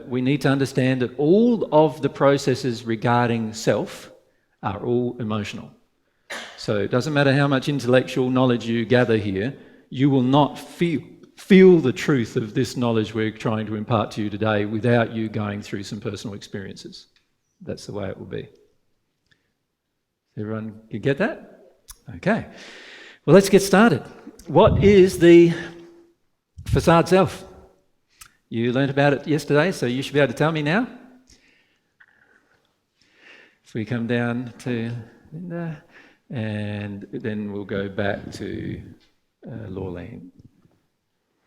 We need to understand that all of the processes regarding self are all emotional. So it doesn't matter how much intellectual knowledge you gather here, you will not feel the truth of this knowledge we're trying to impart to you today without you going through some personal experiences. That's the way it will be. Everyone can get that? Okay. Well, let's get started. What is the facade self? You learnt about it yesterday, so you should be able to tell me now. If we come down to Linda, and then we'll go back to Lorleen.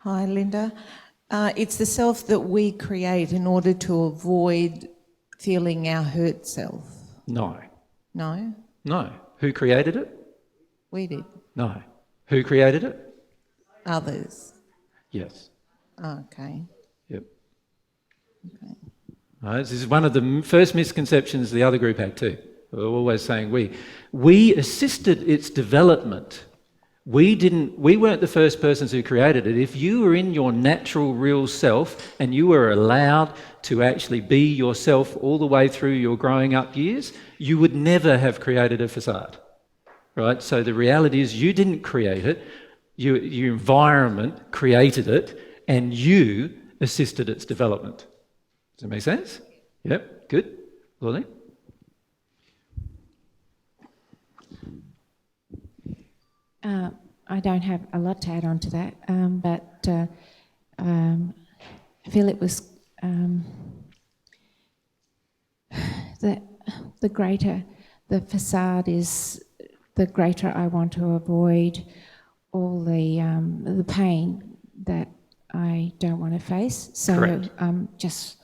Hi, Linda. It's the self that we create in order to avoid feeling our hurt self. No. No? No. Who created it? We did. No. Who created it? Others. Yes. Okay. Yep. Okay. Right, this is one of the first misconceptions the other group had too. We're always saying we. We assisted its development. We weren't the first persons who created it. If you were in your natural, real self and you were allowed to actually be yourself all the way through your growing up years, you would never have created a facade. Right? So the reality is you didn't create it. Your environment created it and you assisted its development. Does that make sense? Yep. Good. Lorleen? I don't have a lot to add on to that, but I feel it was the greater the facade is, the greater I want to avoid all the pain that I don't want to face. So just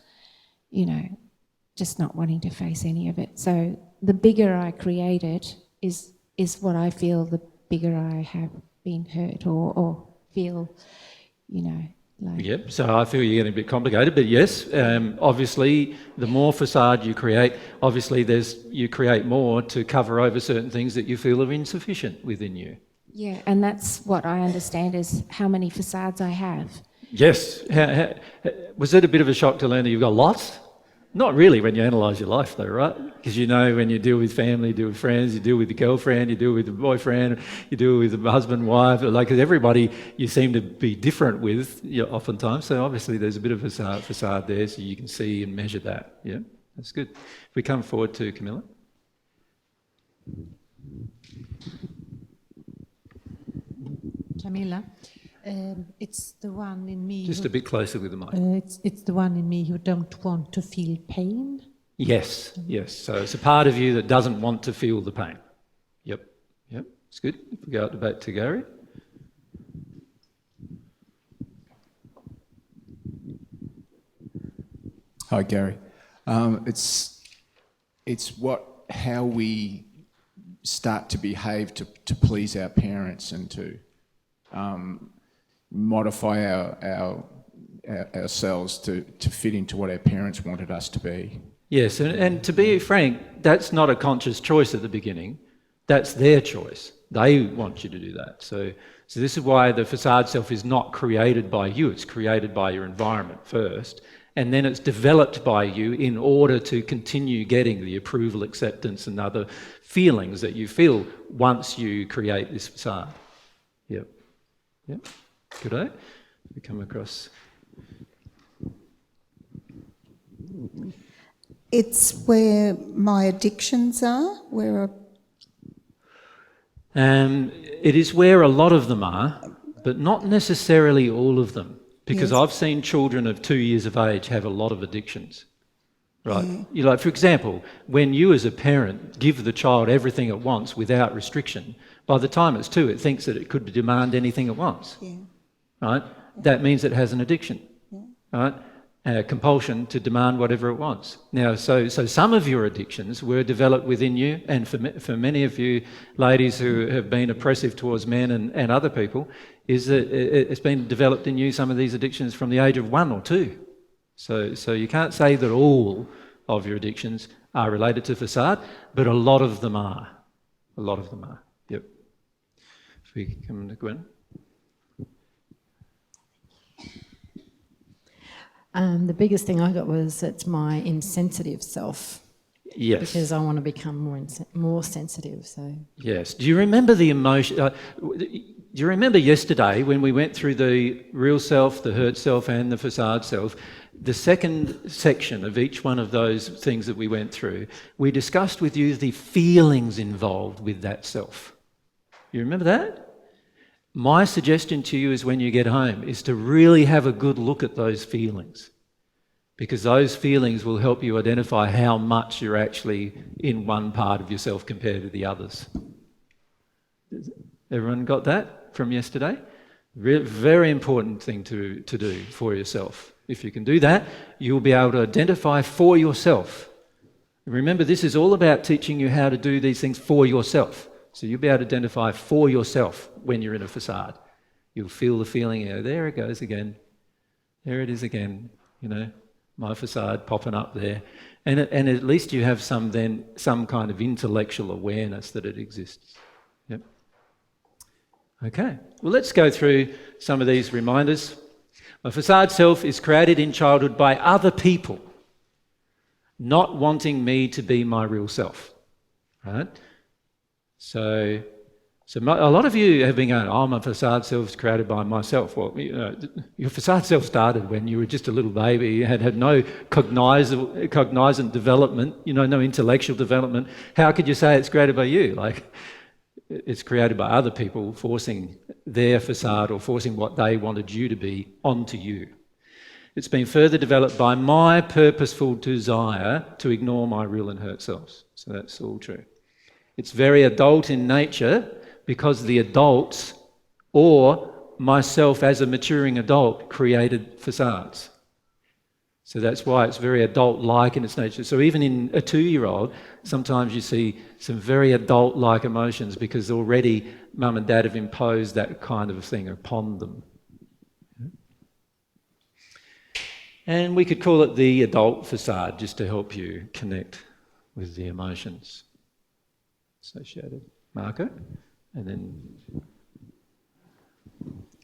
not wanting to face any of it. So the bigger I create it is what I feel the bigger I have been hurt or feel, like... Yep, so I feel you're getting a bit complicated, but yes, obviously the more facade you create, obviously you create more to cover over certain things that you feel are insufficient within you. Yeah, and that's what I understand is how many facades I have. Yes. Was it a bit of a shock to learn that you've got lots? Not really when you analyse your life though, right? Because when you deal with family, you deal with friends, you deal with the girlfriend, you deal with the boyfriend, you deal with the husband, wife, like everybody you seem to be different with oftentimes. So obviously there's a bit of a facade there so you can see and measure that. Yeah, that's good. If we come forward to Camilla. Camilla, it's the one in me. Just a bit closer with the mic. It's the one in me who don't want to feel pain. Yes, yes. So it's a part of you that doesn't want to feel the pain. Yep, it's good. If we go up the back to Gary. Hi, Gary. It's how we start to behave to please our parents and to modify ourselves to fit into what our parents wanted us to be. Yes, and to be frank, that's not a conscious choice at the beginning. That's their choice. They want you to do that. So this is why the facade self is not created by you. It's created by your environment first, and then it's developed by you in order to continue getting the approval, acceptance, and other feelings that you feel once you create this facade. Yep. Good day. We come across. It's where my addictions are, it is where a lot of them are, but not necessarily all of them. Because yes. I've seen children of 2 years of age have a lot of addictions. Right? Yeah. For example, when you as a parent give the child everything it wants without restriction, by the time it's 2, it thinks that it could demand anything it wants. Yeah. Right? That means it has an addiction. Yeah. Right? A compulsion to demand whatever it wants. Now, so some of your addictions were developed within you, and for many of you ladies who have been oppressive towards men and other people, is that it's been developed in you, some of these addictions, from the age of 1 or 2. So you can't say that all of your addictions are related to facade, but a lot of them are. A lot of them are. Yep. If we come to Gwen. The biggest thing I got was it's my insensitive self. Yes. Because I want to become more sensitive. So Yes. Do you remember the emotion? Do you remember yesterday when we went through the real self, the hurt self, and the facade self? The second section of each one of those things that we went through, we discussed with you the feelings involved with that self. You remember that? My suggestion to you is when you get home is to really have a good look at those feelings, because those feelings will help you identify how much you're actually in one part of yourself compared to the others. Everyone got that from yesterday? Very important thing to do for yourself. If you can do that, you'll be able to identify for yourself. Remember, this is all about teaching you how to do these things for yourself. So you'll be able to identify for yourself when you're in a facade. You'll feel the feeling, there it goes again. There it is again, my facade popping up there. And at least you have some kind of intellectual awareness that it exists. Yep. Okay, well, let's go through some of these reminders. My facade self is created in childhood by other people not wanting me to be my real self, right? So a lot of you have been going, my facade self is created by myself. Well, your facade self started when you were just a little baby. You had no cognizant development, no intellectual development. How could you say it's created by you? Like, it's created by other people forcing their facade or forcing what they wanted you to be onto you. It's been further developed by my purposeful desire to ignore my real and hurt selves. So that's all true. It's very adult in nature because the adults or myself as a maturing adult created facades. So that's why it's very adult-like in its nature. So even in a 2-year-old, sometimes you see some very adult-like emotions because already mum and dad have imposed that kind of thing upon them. And we could call it the adult facade just to help you connect with the emotions associated. Marco? And then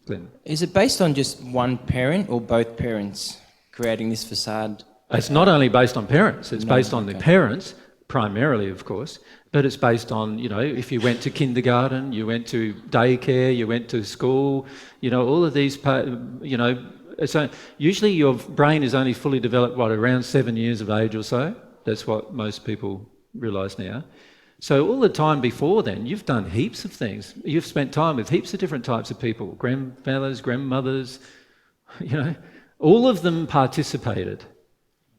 Glenn. Is it based on just one parent or both parents creating this facade? It's not only based on parents, it's based on the parents, primarily, of course, but it's based on, if you went to kindergarten, you went to daycare, you went to school, all of these, so usually your brain is only fully developed, around 7 years of age or so. That's what most people realise now. So all the time before then, you've done heaps of things. You've spent time with heaps of different types of people, grandfathers, grandmothers, all of them participated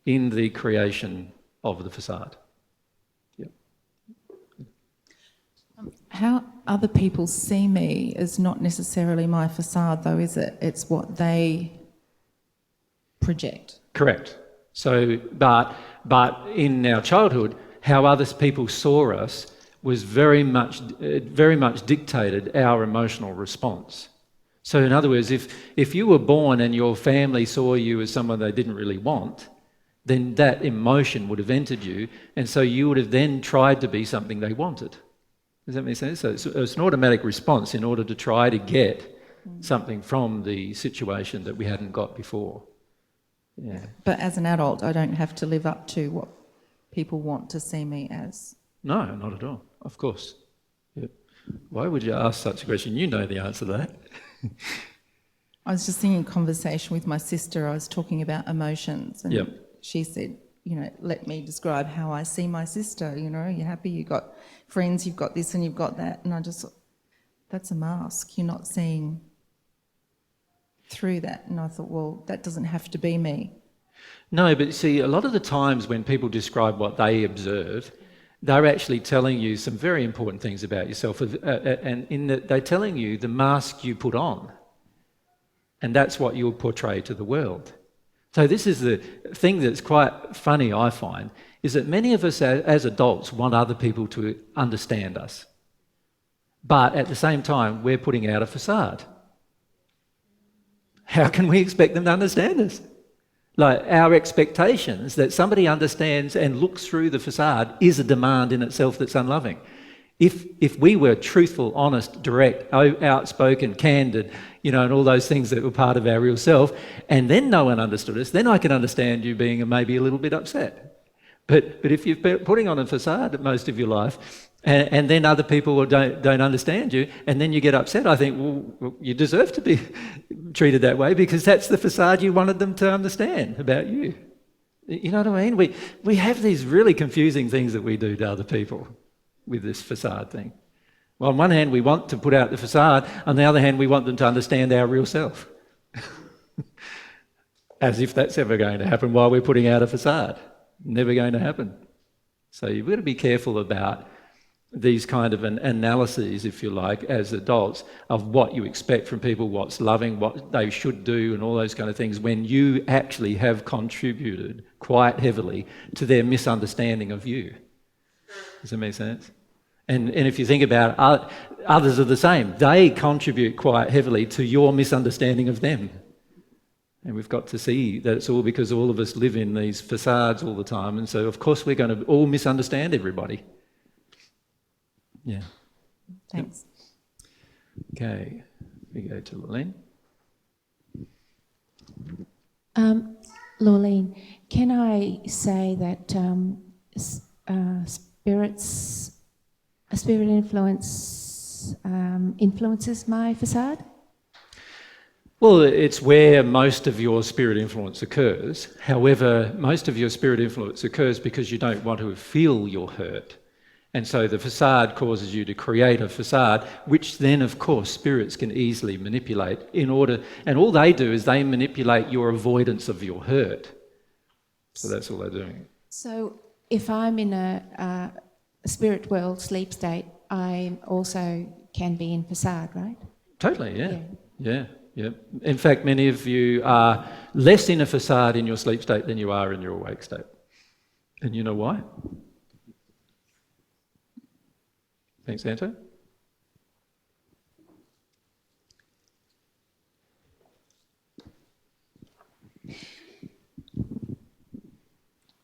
in the creation of the facade. Yep. How other people see me is not necessarily my facade, though, is it? It's what they project. Correct. So, but in our childhood, how other people saw us was very much dictated our emotional response. So in other words, if you were born and your family saw you as someone they didn't really want, then that emotion would have entered you, and so you would have then tried to be something they wanted. Does that make sense? So it's an automatic response in order to try to get something from the situation that we hadn't got before. Yeah. But as an adult, I don't have to live up to what people want to see me as. No, not at all. Of course. Yep. Why would you ask such a question? You know the answer to that. I was just thinking conversation with my sister. I was talking about emotions, and she said, let me describe how I see my sister. You're happy, you've got friends, you've got this and you've got that. And I just thought, that's a mask. You're not seeing through that. And I thought, well, that doesn't have to be me. No, but see, a lot of the times when people describe what they observe, they're actually telling you some very important things about yourself, and in that they're telling you the mask you put on, and that's what you'll portray to the world. So this is the thing that's quite funny, I find, is that many of us as adults want other people to understand us, but at the same time, we're putting out a facade. How can we expect them to understand us? Like, our expectations that somebody understands and looks through the facade is a demand in itself that's unloving. If we were truthful, honest, direct, outspoken, candid, and all those things that were part of our real self, and then no one understood us, then I can understand you being maybe a little bit upset. But if you've been putting on a facade most of your life, and then other people don't understand you, and then you get upset, I think, well, you deserve to be treated that way because that's the facade you wanted them to understand about you. You know what I mean? We have these really confusing things that we do to other people with this facade thing. Well, on one hand, we want to put out the facade. On the other hand, we want them to understand our real self. As if that's ever going to happen while we're putting out a facade. Never going to happen. So you've got to be careful about these kind of analyses, if you like, as adults, of what you expect from people, what's loving, what they should do, and all those kind of things, when you actually have contributed quite heavily to their misunderstanding of you. Does that make sense? And if you think about it, others are the same. They contribute quite heavily to your misunderstanding of them. And we've got to see that it's all because all of us live in these facades all the time, and so of course we're going to all misunderstand everybody. Yeah. Thanks. Okay, we go to Lorraine. Lorleen, can I say that a spirit influence influences my facade? Well, it's where most of your spirit influence occurs. However, most of your spirit influence occurs because you don't want to feel you're hurt. And so the facade causes you to create a facade, which then, of course, spirits can easily manipulate in order... And all they do is they manipulate your avoidance of your hurt. So that's all they're doing. So if I'm in a spirit world sleep state, I also can be in facade, right? Totally, yeah. Yeah. In fact, many of you are less in a facade in your sleep state than you are in your awake state. And you know why? Thanks, Anto.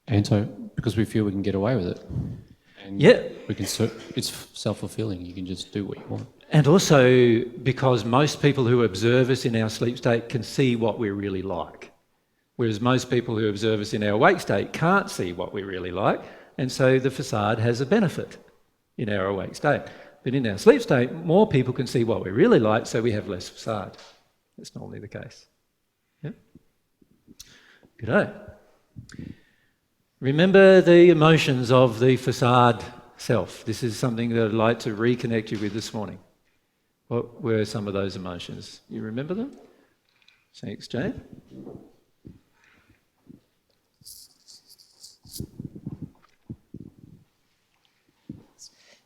Anto, because we feel we can get away with it. And yeah. It's self-fulfilling. You can just do what you want. And also because most people who observe us in our sleep state can see what we're really like. Whereas most people who observe us in our awake state can't see what we're really like. And so the facade has a benefit in our awake state. But in our sleep state, more people can see what we're really like, so we have less facade. That's normally the case. Yep. Good-day. Remember the emotions of the facade self. This is something that I'd like to reconnect you with this morning. What were some of those emotions? You remember them? Thanks, Jane.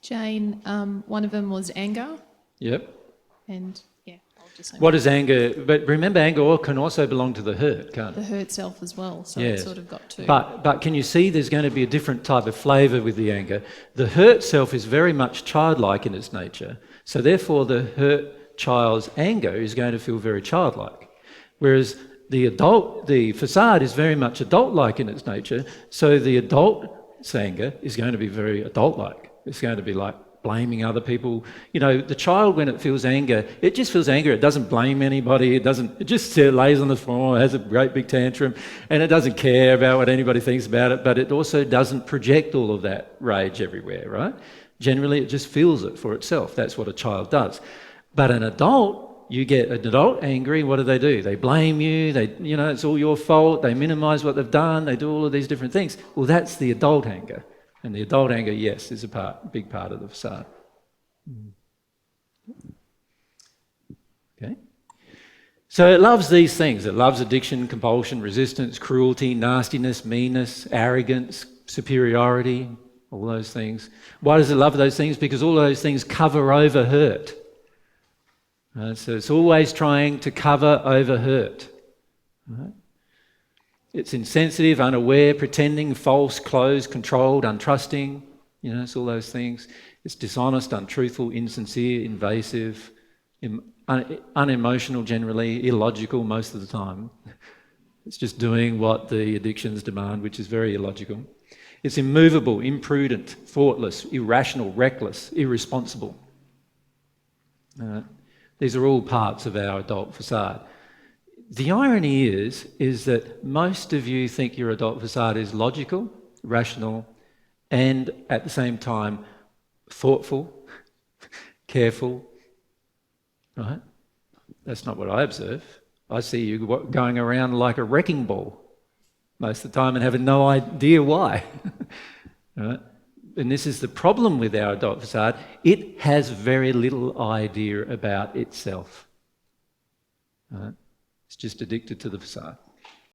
Jane, one of them was anger. Yep. And yeah, I'll just say what is anger? But remember, anger can also belong to the hurt, can't it? the hurt self as well. So Yes. it's sort of got two. But can you see there's going to be a different type of flavour with the anger? The hurt self is very much childlike in its nature. So therefore the hurt child's anger is going to feel very childlike. Whereas the facade is very much adult-like in its nature. So the adult's anger is going to be very adult-like. It's going to be like blaming other people. You know, the child, when it feels anger, it just feels anger. It doesn't blame anybody. It just lays on the floor, has a great big tantrum, and it doesn't care about what anybody thinks about it, but it also doesn't project all of that rage everywhere, right? Generally, it just feels it for itself. That's what a child does. But an adult, you get an adult angry, what do? They blame you, it's all your fault, they minimise what they've done, they do all of these different things. Well, that's the adult anger. And the adult anger, yes, is a big part of the facade. Okay. So it loves these things. It loves addiction, compulsion, resistance, cruelty, nastiness, meanness, arrogance, superiority, all those things. Why does it love those things? Because all those things cover over hurt. So it's always trying to cover over hurt. Right? It's insensitive, unaware, pretending, false, closed, controlled, untrusting. It's all those things. It's dishonest, untruthful, insincere, invasive, unemotional generally, illogical most of the time. It's just doing what the addictions demand, which is very illogical. It's immovable, imprudent, thoughtless, irrational, reckless, irresponsible. These are all parts of our adult facade. The irony is that most of you think your adult facade is logical, rational, and at the same time thoughtful, careful, right? That's not what I observe. I see you going around like a wrecking ball most of the time and having no idea why. Right? And this is the problem with our adult facade. It has very little idea about itself. Right? It's just addicted to the facade.